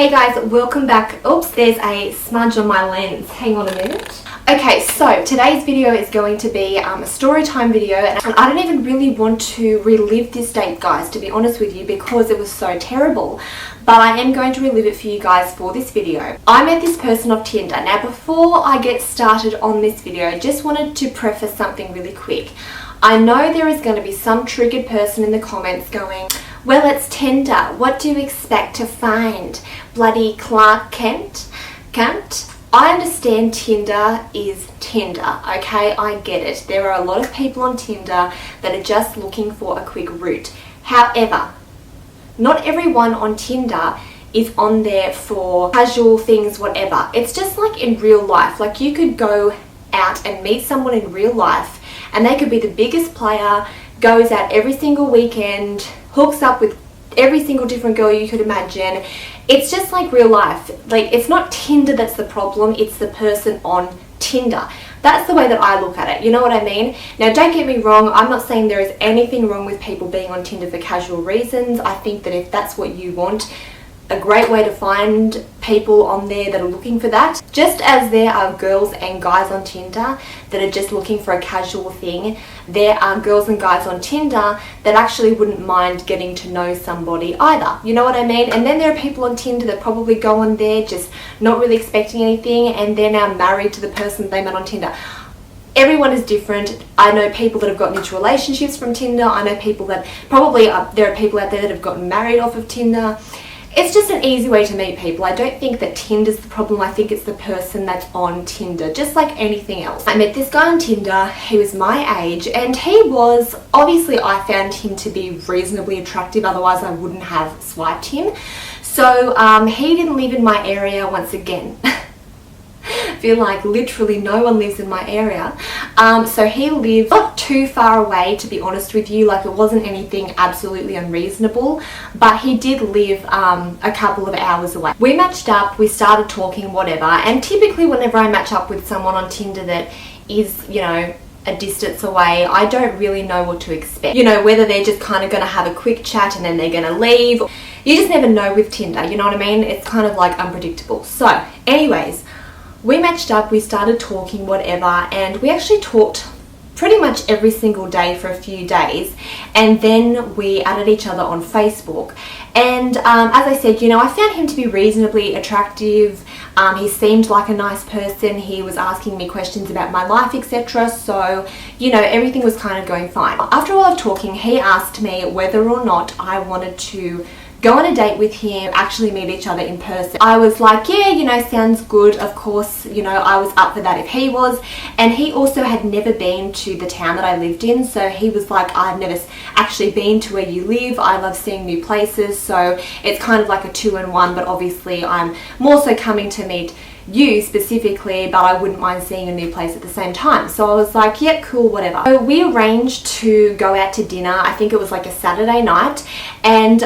Hey guys, welcome back. Oops, there's a smudge on my lens. Hang on a minute. Okay, so today's video is going to be a story time video, and I don't even really want to relive this date, guys, to be honest with you, because it was so terrible. But I am going to relive it for you guys for this video. I met this person off Tinder. Now, before I get started on this video, I just wanted to preface something really quick. I know there is going to be some triggered person in the comments going, well, it's Tinder. What do you expect to find? Bloody Clark Kent? I understand Tinder is Tinder, okay? I get it. There are a lot of people on Tinder that are just looking for a quick route. However, not everyone on Tinder is on there for casual things, whatever. It's just like in real life. Like, you could go out and meet someone in real life and they could be the biggest player, goes out every single weekend, hooks up with every single different girl you could imagine. It's just like real life. Like, it's not Tinder that's the problem, it's the person on Tinder. That's the way that I look at it, you know what I mean? Now, don't get me wrong, I'm not saying there is anything wrong with people being on Tinder for casual reasons. I think that if that's what you want, a great way to find people on there that are looking for that. Just as there are girls and guys on Tinder that are just looking for a casual thing, there are girls and guys on Tinder that actually wouldn't mind getting to know somebody either. You know what I mean? And then there are people on Tinder that probably go on there just not really expecting anything, and they're now married to the person they met on Tinder. Everyone is different. I know people that have gotten into relationships from Tinder. I know people that probably, there are people out there that have gotten married off of Tinder. It's just an easy way to meet people. I don't think that Tinder's the problem. I think it's the person that's on Tinder, just like anything else. I met this guy on Tinder. He was my age, and he was, obviously I found him to be reasonably attractive, otherwise I wouldn't have swiped him. So he didn't live in my area once again. I feel like literally no one lives in my area. So he lived not too far away, to be honest with you. Like, it wasn't anything absolutely unreasonable, but he did live a couple of hours away. We matched up, we started talking, whatever, and typically whenever I match up with someone on Tinder that is, you know, a distance away, I don't really know what to expect. You know, whether they're just kind of going to have a quick chat and then they're going to leave. You just never know with Tinder, you know what I mean? It's kind of like unpredictable. So anyways, we matched up, we started talking, whatever, and we actually talked pretty much every single day for a few days, and then we added each other on Facebook. And as I said, you know, I found him to be reasonably attractive. He seemed like a nice person. He was asking me questions about my life, etc. So, you know, everything was kind of going fine. After a while of talking, he asked me whether or not I wanted to go on a date with him, actually meet each other in person. I was like, yeah, you know, sounds good. Of course, you know, I was up for that if he was. And he also had never been to the town that I lived in. So he was like, I've never actually been to where you live. I love seeing new places. So it's kind of like a 2-in-1, but obviously I'm more so coming to meet you specifically, but I wouldn't mind seeing a new place at the same time. So I was like, yep, cool, whatever. So we arranged to go out to dinner. I think it was like a Saturday night, and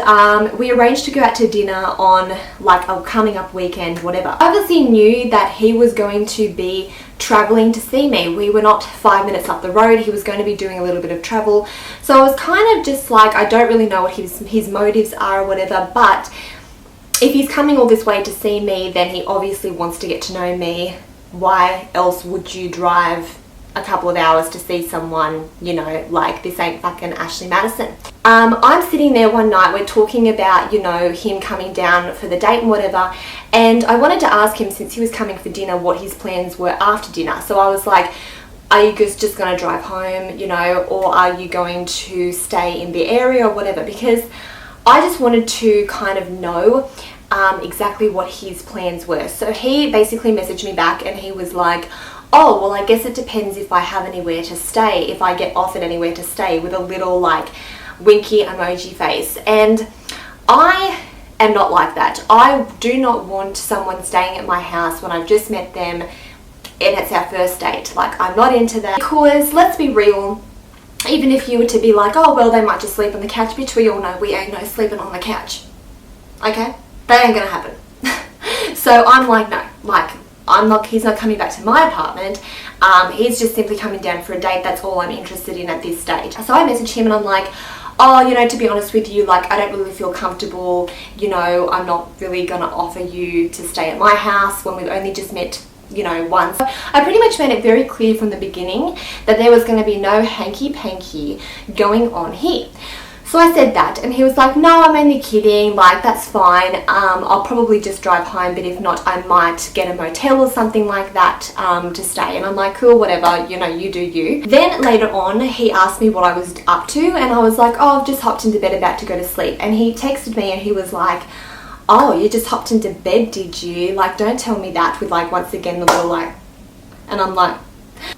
we arranged to go out to dinner on like a coming up weekend, whatever. I obviously knew that he was going to be traveling to see me. We were not 5 minutes up the road. He was going to be doing a little bit of travel. So I was kind of just like, I don't really know what his motives are or whatever, but if he's coming all this way to see me, then he obviously wants to get to know me. Why else would you drive a couple of hours to see someone, you know, like, this ain't fucking Ashley Madison. I'm sitting there one night, we're talking about, you know, him coming down for the date and whatever, and I wanted to ask him, since he was coming for dinner, what his plans were after dinner. So I was like, are you just going to drive home, you know, or are you going to stay in the area or whatever? Because I just wanted to kind of know exactly what his plans were. So he basically messaged me back and he was like, oh, well, I guess it depends if I have anywhere to stay, if I get offered anywhere to stay, with a little like winky emoji face. And I am not like that. I do not want someone staying at my house when I've just met them and it's our first date. Like, I'm not into that, because let's be real, even if you were to be like, oh, well, they might just sleep on the couch, bitch, we all know we ain't no sleeping on the couch. Okay? That ain't gonna happen. So I'm like, no, like, he's not coming back to my apartment. He's just simply coming down for a date. That's all I'm interested in at this stage. So I messaged him and I'm like, oh, you know, to be honest with you, like, I don't really feel comfortable, you know, I'm not really gonna offer you to stay at my house when we've only just met, you know, once. I pretty much made it very clear from the beginning that there was going to be no hanky-panky going on here. So I said that, and he was like, no, I'm only kidding, like, that's fine, I'll probably just drive home, but if not, I might get a motel or something like that to stay. And I'm like, cool, whatever, you know, you do you. Then later on, he asked me what I was up to, and I was like, oh, I've just hopped into bed about to go to sleep. And he texted me and he was like, oh, you just hopped into bed, did you? Like, don't tell me that, with like, once again, the little like, and I'm like,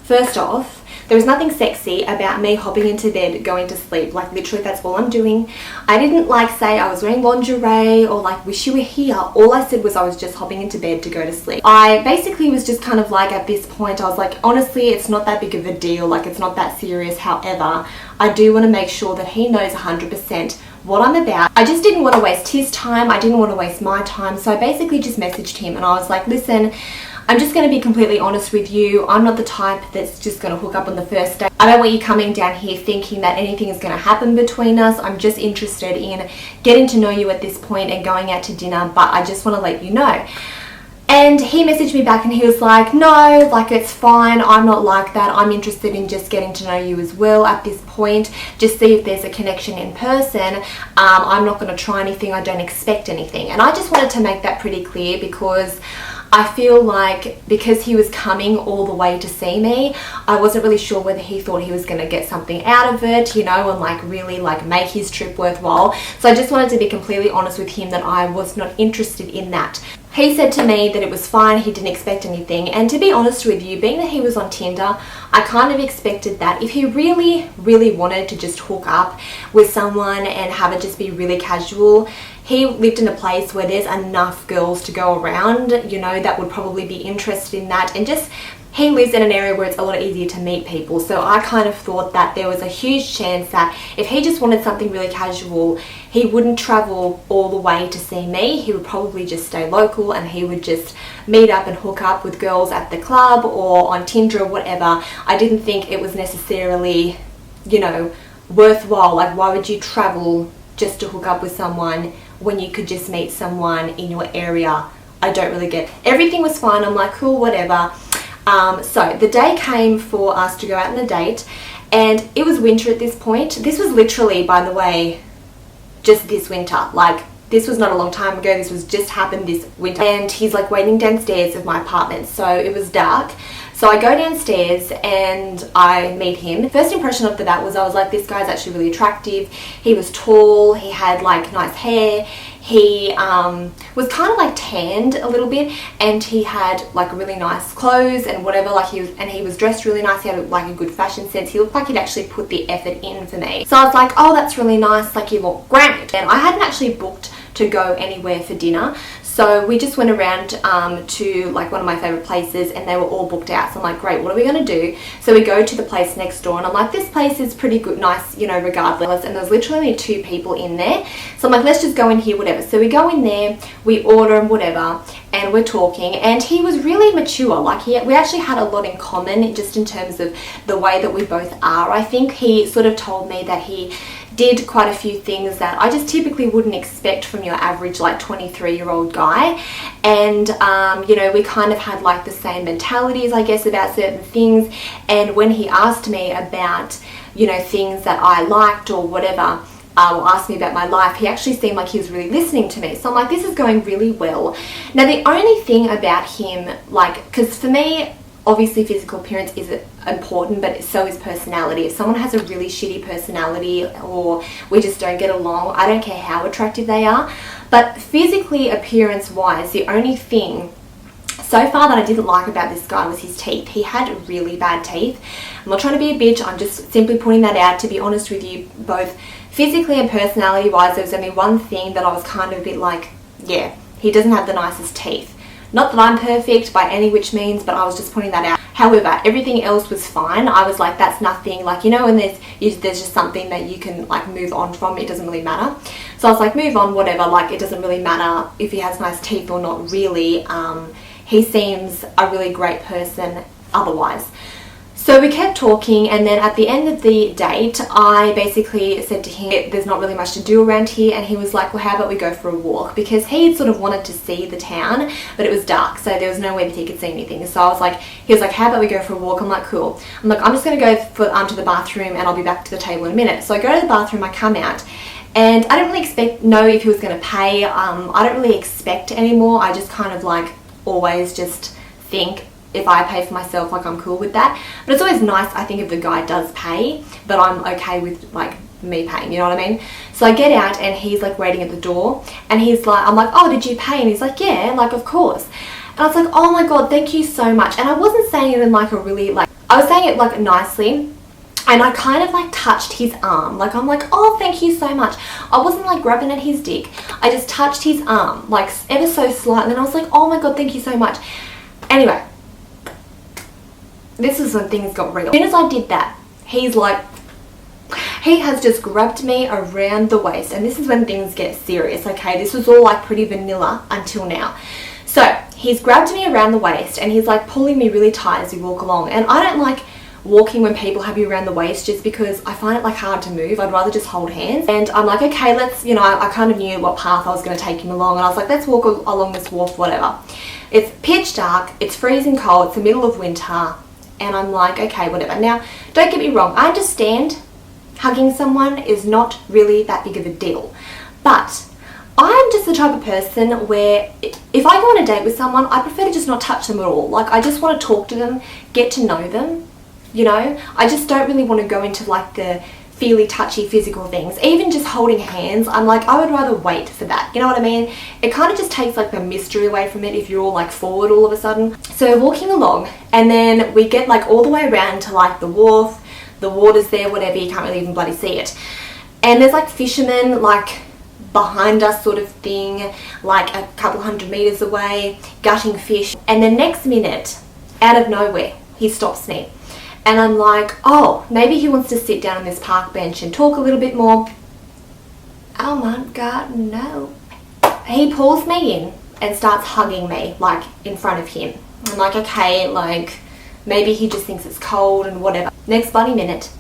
first off, there was nothing sexy about me hopping into bed going to sleep. Like, literally, that's all I'm doing. I didn't like say I was wearing lingerie or like wish you were here. All I said was I was just hopping into bed to go to sleep. I basically was just kind of like, at this point, I was like, honestly, it's not that big of a deal. Like, it's not that serious. However, I do want to make sure that he knows 100% what I'm about. I just didn't want to waste his time. I didn't want to waste my time. So I basically just messaged him and I was like, listen, I'm just going to be completely honest with you. I'm not the type that's just going to hook up on the first day. I don't want you coming down here thinking that anything is going to happen between us. I'm just interested in getting to know you at this point and going out to dinner, but I just want to let you know. And he messaged me back and he was like, no, like, it's fine, I'm not like that, I'm interested in just getting to know you as well at this point, just see if there's a connection in person. I'm not going to try anything, I don't expect anything. And I just wanted to make that pretty clear, because I feel like because he was coming all the way to see me, I wasn't really sure whether he thought he was going to get something out of it, you know, and like really like make his trip worthwhile. So I just wanted to be completely honest with him that I was not interested in that. He said to me that it was fine, he didn't expect anything, and to be honest with you, being that he was on Tinder, I kind of expected that if he really, really wanted to just hook up with someone and have it just be really casual, he lived in a place where there's enough girls to go around, you know, that would probably be interested in that, and just he lives in an area where it's a lot easier to meet people. So I kind of thought that there was a huge chance that if he just wanted something really casual, he wouldn't travel all the way to see me. He would probably just stay local and he would just meet up and hook up with girls at the club or on Tinder or whatever. I didn't think it was necessarily, you know, worthwhile. Like, why would you travel just to hook up with someone when you could just meet someone in your area? I don't really get it. Everything was fine. I'm like, cool, whatever. So the day came for us to go out on a date, and it was winter at this point. This was literally, by the way, just this winter. Like, this was not a long time ago. This was just happened this winter. And he's like waiting downstairs of my apartment. So it was dark. So I go downstairs and I meet him. First impression of that was I was like, this guy's actually really attractive. He was tall. He had like nice hair. He was kind of like tanned a little bit, and he had like really nice clothes and whatever. Like he was dressed really nice. He had like a good fashion sense. He looked like he'd actually put the effort in for me. So I was like, oh, that's really nice. Like, you look great. And I hadn't actually booked to go anywhere for dinner. So we just went around to like one of my favorite places, and they were all booked out. So I'm like, great, what are we going to do? So we go to the place next door, and I'm like, this place is pretty good, nice, you know, regardless. And there's literally only 2 people in there. So I'm like, let's just go in here, whatever. So we go in there, we order and whatever, and we're talking. And he was really mature. Like, we actually had a lot in common just in terms of the way that we both are. I think he sort of told me that he did quite a few things that I just typically wouldn't expect from your average like 23-year-old guy. And you know, we kind of had like the same mentalities, I guess, about certain things. And when he asked me about, you know, things that I liked or whatever, or asked me about my life, he actually seemed like he was really listening to me. So I'm like, this is going really well. Now the only thing about him, like, because for me, obviously physical appearance is important, but so is personality. If someone has a really shitty personality or we just don't get along, I don't care how attractive they are. But physically appearance wise, the only thing so far that I didn't like about this guy was his teeth. He had really bad teeth. I'm not trying to be a bitch, I'm just simply putting that out. To be honest with you, both physically and personality wise, there was only one thing that I was kind of a bit like, yeah, he doesn't have the nicest teeth. Not that I'm perfect by any which means, but I was just pointing that out. However, everything else was fine. I was like, that's nothing, like, you know, when there's just something that you can like move on from, it doesn't really matter. So I was like, move on, whatever, like, it doesn't really matter if he has nice teeth or not really. He seems a really great person otherwise. So we kept talking, and then at the end of the date, I basically said to him, there's not really much to do around here, and he was like, well, how about we go for a walk? Because he sort of wanted to see the town, but it was dark, so there was no way that he could see anything. So I was like, he was like, how about we go for a walk? I'm like, cool. I'm like, I'm just going to go to the bathroom, and I'll be back to the table in a minute. So I go to the bathroom, I come out, and I didn't really know if he was going to pay. I don't really expect anymore. I just kind of like always just think, if I pay for myself, like I'm cool with that. But it's always nice, I think, if the guy does pay, but I'm okay with like me paying, you know what I mean? So I get out, and he's like waiting at the door, and he's like, I'm like, oh, did you pay? And he's like, yeah, like of course. And I was like, oh my god, thank you so much. And I wasn't saying it in like a really like, I was saying it like nicely, and I kind of like touched his arm. Like I'm like, oh, thank you so much. I wasn't like grabbing at his dick. I just touched his arm like ever so slightly, and I was like, oh my god, thank you so much. Anyway, this is when things got real. As soon as I did that, he's like, he has just grabbed me around the waist, and this is when things get serious, okay? This was all like pretty vanilla until now. So he's grabbed me around the waist, and he's like pulling me really tight as we walk along. And I don't like walking when people have you around the waist, just because I find it like hard to move. I'd rather just hold hands. And I'm like, okay, let's, you know, I kind of knew what path I was going to take him along, and I was like, let's walk along this wharf, whatever. It's pitch dark, it's freezing cold, it's the middle of winter. And I'm like, okay, whatever. Now, don't get me wrong. I understand hugging someone is not really that big of a deal. But I'm just the type of person where if I go on a date with someone, I prefer to just not touch them at all. Like, I just want to talk to them, get to know them, you know? I just don't really want to go into like the feely, touchy, physical things. Even just holding hands, I'm like, I would rather wait for that. You know what I mean? It kind of just takes like the mystery away from it if you're all like forward all of a sudden. So walking along, and then we get like all the way around to like the wharf, the water's there, whatever, you can't really even bloody see it. And there's like fishermen like behind us sort of thing, like a couple 100 meters away, gutting fish. And the next minute, out of nowhere, he stops me. And I'm like, oh, maybe he wants to sit down on this park bench and talk a little bit more. Oh my god, no. He pulls me in and starts hugging me, like, in front of him. I'm like, okay, like, maybe he just thinks it's cold and whatever. Next bloody minute,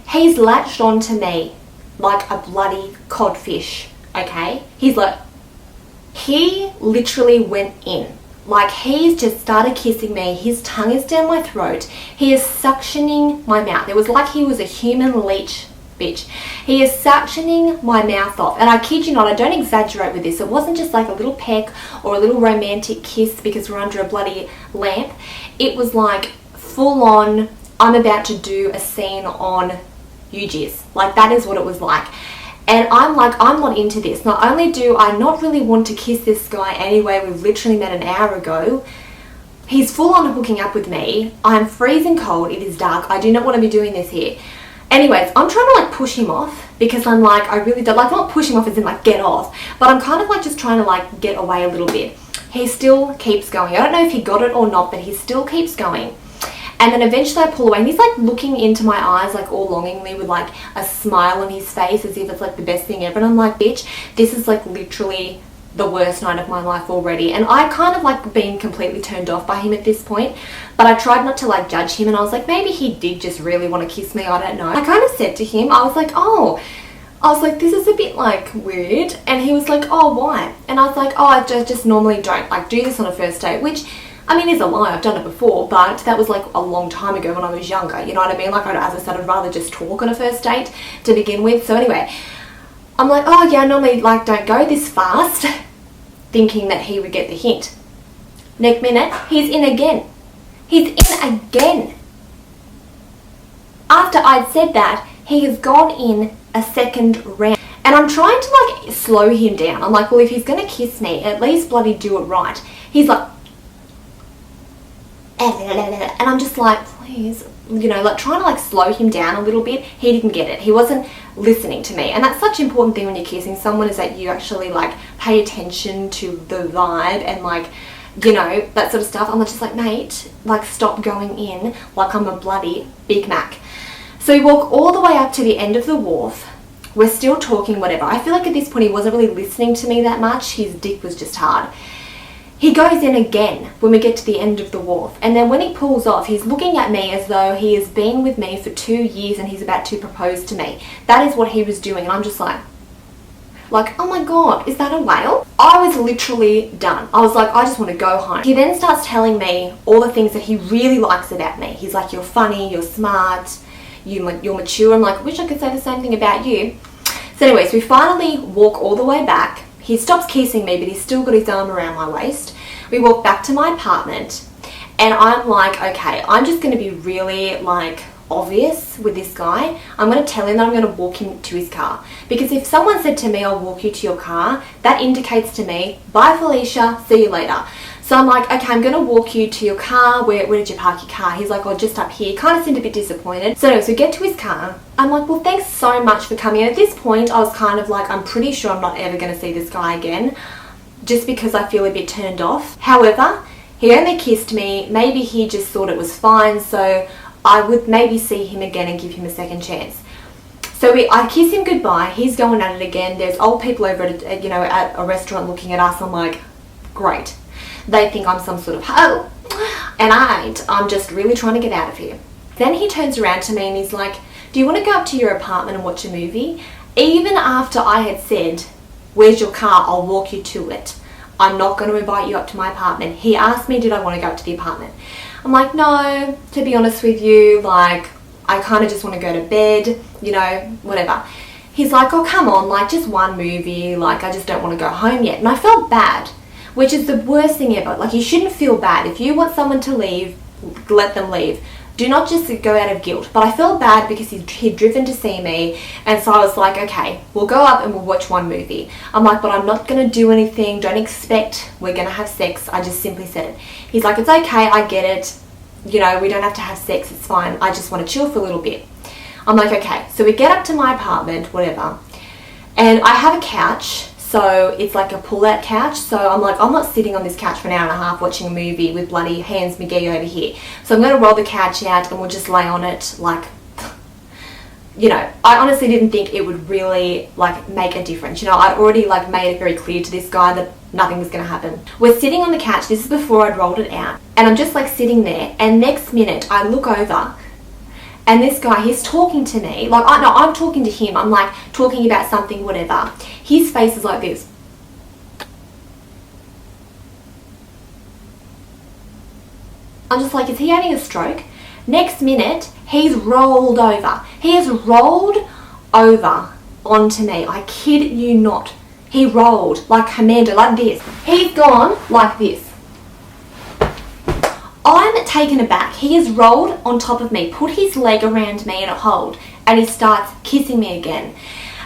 he's latched onto me like a bloody codfish, okay? He's like, he literally went in. Like, he's just started kissing me. His tongue is down my throat. He is suctioning my mouth. It was like he was a human leech, bitch. He is suctioning my mouth off. And I kid you not, I don't exaggerate with this. It wasn't just like a little peck or a little romantic kiss because we're under a bloody lamp. It was like full on, I'm about to do a scene on UGs. Like, that is what it was like. And I'm like, I'm not into this. Not only do I not really want to kiss this guy anyway, we've literally met an hour ago, he's full on hooking up with me. I'm freezing cold, it is dark, I do not want to be doing this here. Anyways, I'm trying to like push him off because I'm like, I really don't, like, not push him off as in like get off, but I'm kind of like just trying to like get away a little bit. He still keeps going. I don't know if he got it or not, but he still keeps going. And then eventually I pull away, and he's like looking into my eyes like all longingly with like a smile on his face as if it's like the best thing ever. And I'm like, bitch, this is like literally the worst night of my life already. And I kind of like being completely turned off by him at this point, but I tried not to like judge him, and I was like, maybe he did just really want to kiss me, I don't know. I kind of said to him, I was like, this is a bit like weird. And he was like, oh, why? And I was like, oh, I just normally don't like do this on a first date, which, I mean, is a lie, I've done it before, but that was like a long time ago when I was younger, you know what I mean? Like, as I said, I'd rather just talk on a first date to begin with. So anyway, I'm like, oh yeah, I normally like don't go this fast, thinking that he would get the hint. Next minute, he's in again. He's in again. After I'd said that, he has gone in a second round. And I'm trying to like slow him down. I'm like, well, if he's gonna kiss me, at least bloody do it right. He's like, and I'm just like, please, you know, like trying to like slow him down a little bit. He didn't get it. He wasn't listening to me. And that's such an important thing when you're kissing someone, is that you actually like pay attention to the vibe and like, you know, that sort of stuff. I'm just like, mate, like stop going in like I'm a bloody Big Mac. So we walk all the way up to the end of the wharf. We're still talking, whatever. I feel like at this point he wasn't really listening to me that much. His dick was just hard. He goes in again when we get to the end of the wharf, and then when he pulls off, he's looking at me as though he has been with me for 2 years and he's about to propose to me. That is what he was doing, and I'm just like, oh my god, is that a whale? I was literally done. I was like, I just want to go home. He then starts telling me all the things that he really likes about me. He's like, you're funny, you're smart, you're mature. I'm like, I wish I could say the same thing about you. So anyways, we finally walk all the way back. He stops kissing me, but he's still got his arm around my waist. We walk back to my apartment, and I'm like, okay, I'm just going to be really like obvious with this guy. I'm going to tell him that I'm going to walk him to his car, because if someone said to me, I'll walk you to your car, that indicates to me, bye Felicia, see you later. So I'm like, okay, I'm going to walk you to your car. Where did you park your car? He's like, oh, just up here. Kind of seemed a bit disappointed. So anyways, we get to his car. I'm like, well, thanks so much for coming. And at this point, I was kind of like, I'm pretty sure I'm not ever going to see this guy again, just because I feel a bit turned off. However, he only kissed me. Maybe he just thought it was fine, so I would maybe see him again and give him a second chance. So I kiss him goodbye. He's going at it again. There's old people over at a restaurant looking at us. I'm like, great. They think I'm some sort of hoe, and I ain't. I'm just really trying to get out of here. Then he turns around to me and he's like, do you want to go up to your apartment and watch a movie? Even after I had said, where's your car? I'll walk you to it. I'm not going to invite you up to my apartment. He asked me, did I want to go up to the apartment? I'm like, no, to be honest with you, like, I kind of just want to go to bed, whatever. He's like, oh, come on, like, just one movie, like, I just don't want to go home yet. And I felt bad, which is the worst thing ever. Like, you shouldn't feel bad. If you want someone to leave, let them leave. Do not just go out of guilt. But I felt bad because he'd driven to see me, and so I was like, okay, we'll go up and we'll watch one movie. I'm like, but I'm not going to do anything. Don't expect we're going to have sex. I just simply said it. He's like, it's okay, I get it. We don't have to have sex, it's fine. I just want to chill for a little bit. I'm like, okay. So we get up to my apartment, whatever, and I have a couch. So it's like a pull-out couch. So I'm like, I'm not sitting on this couch for an hour and a half watching a movie with bloody Hans McGee over here. So I'm going to roll the couch out and we'll just lay on it. Like, I honestly didn't think it would really like make a difference. I'd already like made it very clear to this guy that nothing was going to happen. We're sitting on the couch. This is before I'd rolled it out. And I'm just like sitting there. And next minute I look over, and this guy, he's talking to me. Like, I'm talking to him. I'm like talking about something, whatever. His face is like this. I'm just like, is he having a stroke? Next minute, he's rolled over. He has rolled over onto me. I kid you not. He rolled like Commando, like this. He's gone like this. I'm taken aback. He has rolled on top of me, put his leg around me in a hold, and he starts kissing me again.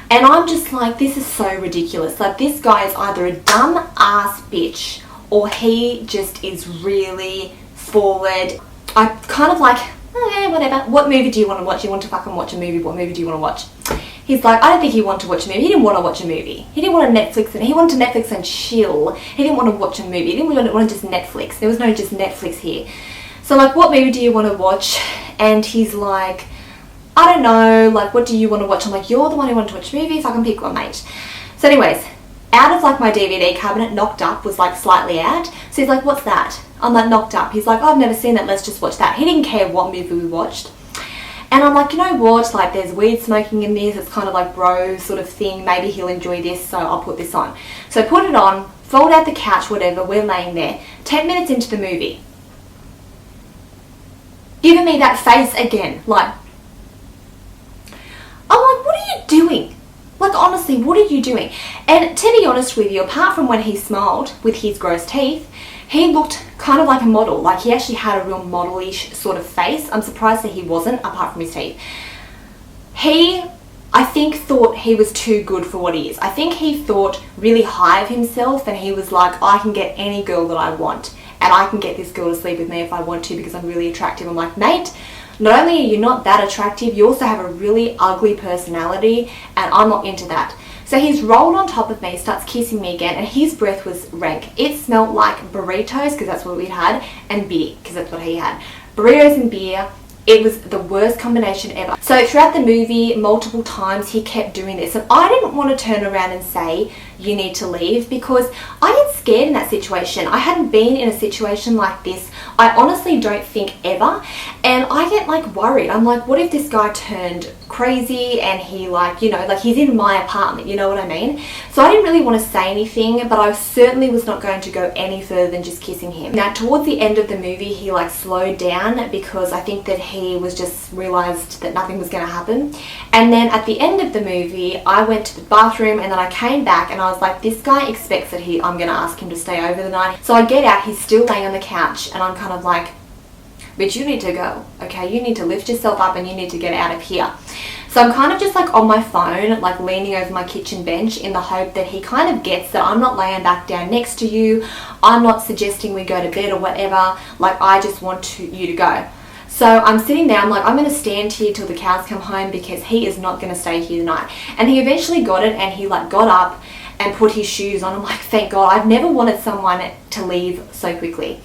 And I'm just like, this is so ridiculous. Like, this guy is either a dumb ass bitch or he just is really forward. I kind of like, okay, whatever. What movie do you want to watch? You want to fucking watch a movie? What movie do you want to watch? He's like, I don't think he wanted to watch a movie. He didn't want to watch a movie. He didn't want to Netflix, and he wanted to Netflix and chill. He didn't want to watch a movie. He didn't want to just Netflix. There was no just Netflix here. So I'm like, what movie do you want to watch? And he's like, I don't know, like, what do you want to watch? I'm like, you're the one who wanted to watch a movie, if I can pick one, mate. So anyways, out of like my DVD cabinet, Knocked Up was like slightly out. So he's like, what's that? I'm like, Knocked Up. He's like, oh, I've never seen that, let's just watch that. He didn't care what movie we watched. And I'm like, you know what, like, there's weed smoking in this, it's kind of like bro sort of thing, maybe he'll enjoy this, so I'll put this on. So I put it on, fold out the couch, whatever, we're laying there. 10 minutes into the movie, giving me that face again, like, I'm like, what are you doing? Like, honestly, what are you doing? And to be honest with you, apart from when he smiled with his gross teeth, he looked kind of like a model. Like, he actually had a real model-ish sort of face. I'm surprised that he wasn't, apart from his teeth. He, I think, thought he was too good for what he is. I think he thought really high of himself, and he was like, I can get any girl that I want, and I can get this girl to sleep with me if I want to because I'm really attractive. I'm like, mate, not only are you not that attractive, you also have a really ugly personality, and I'm not into that. So he's rolled on top of me, starts kissing me again, and his breath was rank. It smelled like burritos, because that's what we'd had, and beer, because that's what he had. Burritos and beer. It was the worst combination ever. So throughout the movie, multiple times, he kept doing this. And I didn't want to turn around and say, you need to leave, because I get scared in that situation. I hadn't been in a situation like this, I honestly don't think, ever, and I get like worried. I'm like, what if this guy turned crazy and he like, you know, like he's in my apartment, you know what I mean? So I didn't really want to say anything, but I certainly was not going to go any further than just kissing him. Now towards the end of the movie, he like slowed down because I think that he was just realized that nothing was going to happen. And then at the end of the movie, I went to the bathroom and then I came back and I was like, this guy expects that I'm going to ask him to stay over the night. So I get out, he's still laying on the couch, and I'm kind of like, bitch, you need to go, okay? You need to lift yourself up and you need to get out of here. So I'm kind of just like on my phone, like leaning over my kitchen bench in the hope that he kind of gets that I'm not laying back down next to you. I'm not suggesting we go to bed or whatever. Like, I just want you to go. So I'm sitting there, I'm like, I'm going to stand here till the cows come home because he is not going to stay here tonight. And he eventually got it, and he like got up and put his shoes on. I'm like, thank God, I've never wanted someone to leave so quickly.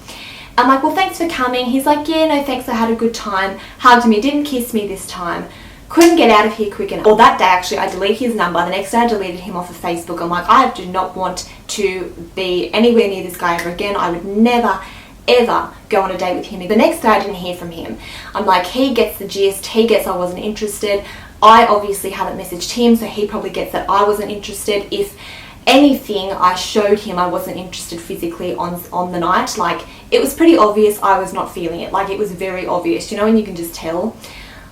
I'm like, well, thanks for coming. He's like, yeah, no thanks, I had a good time. Hugged me, didn't kiss me this time. Couldn't get out of here quick enough. Well, that day actually I deleted his number. The next day I deleted him off of Facebook. I'm like, I do not want to be anywhere near this guy ever again. I would never ever go on a date with him. The next day I didn't hear from him. I'm like, he gets the gist, he gets I wasn't interested. I obviously haven't messaged him, so he probably gets that I wasn't interested. If anything, I showed him I wasn't interested physically on the night. Like, it was pretty obvious I was not feeling it. Like, it was very obvious, you know, and you can just tell.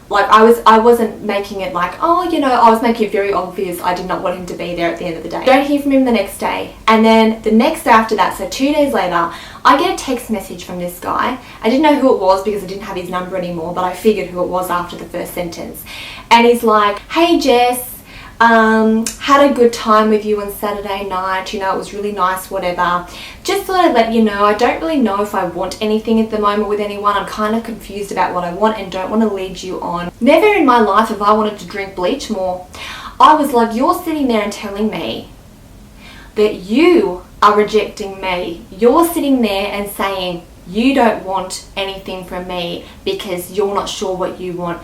Like, I wasn't making it like, oh, you know, I was making it very obvious I did not want him to be there at the end of the day. Don't hear from him the next day. And then the next day after that, so 2 days later, I get a text message from this guy. I didn't know who it was because I didn't have his number anymore, but I figured who it was after the first sentence. And he's like, hey Jess, had a good time with you on Saturday night, you know, it was really nice, whatever. Just thought I'd let you know, I don't really know if I want anything at the moment with anyone. I'm kind of confused about what I want and don't want to lead you on. Never in my life have I wanted to drink bleach more. I was like, you're sitting there and telling me that you are rejecting me. You're sitting there and saying you don't want anything from me because you're not sure what you want.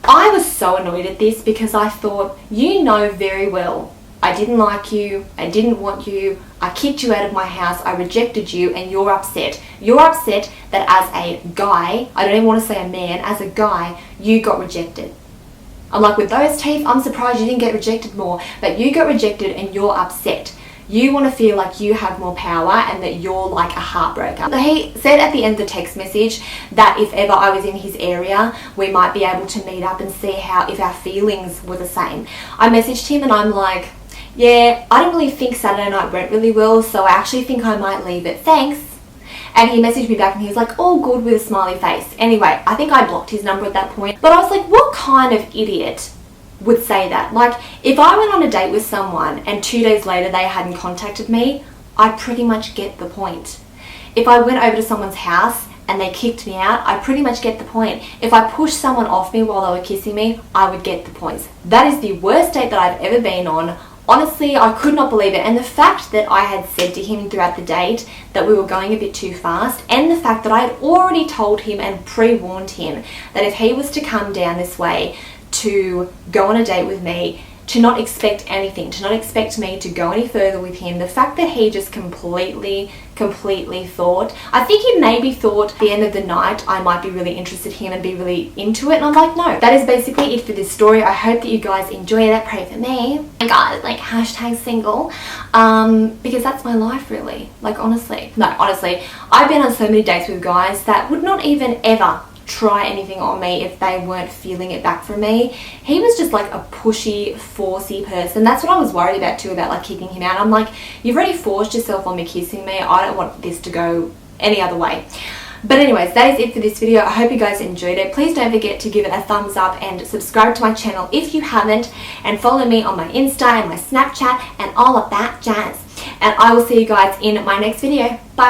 I was so annoyed at this because I thought, you know very well I didn't like you, I didn't want you, I kicked you out of my house, I rejected you, and you're upset. You're upset that as a guy, I don't even want to say a man, as a guy, you got rejected. I'm like, with those teeth, I'm surprised you didn't get rejected more, but you got rejected and you're upset. You want to feel like you have more power and that you're like a heartbreaker. He said at the end of the text message that if ever I was in his area, we might be able to meet up and see if our feelings were the same. I messaged him and I'm like, yeah, I don't really think Saturday night went really well, so I actually think I might leave it. Thanks. And he messaged me back and he was like, all good, with a smiley face. Anyway, I think I blocked his number at that point. But I was like, what kind of idiot would say that? Like, if I went on a date with someone and 2 days later they hadn't contacted me, I pretty much get the point. If I went over to someone's house and they kicked me out, I pretty much get the point. If I pushed someone off me while they were kissing me, I would get the points. That is the worst date that I've ever been on. Honestly, I could not believe it. And the fact that I had said to him throughout the date that we were going a bit too fast, and the fact that I had already told him and pre-warned him that if he was to come down this way to go on a date with me, to not expect anything, to not expect me to go any further with him. The fact that he just completely thought, I think he maybe thought at the end of the night I might be really interested in him and be really into it, and I'm like, no. That is basically it for this story. I hope that you guys enjoy that. Pray for me. And guys, like, hashtag single, because that's my life really. Like, honestly. No, honestly, I've been on so many dates with guys that would not even ever try anything on me if they weren't feeling it back from me. He was just like a pushy, forcey person. That's what I was worried about too, about like kicking him out. I'm like, you've already forced yourself on me kissing me. I don't want this to go any other way. But anyways, that is it for this video. I hope you guys enjoyed it. Please don't forget to give it a thumbs up and subscribe to my channel if you haven't, and follow me on my Insta and my Snapchat and all of that jazz. And I will see you guys in my next video. Bye.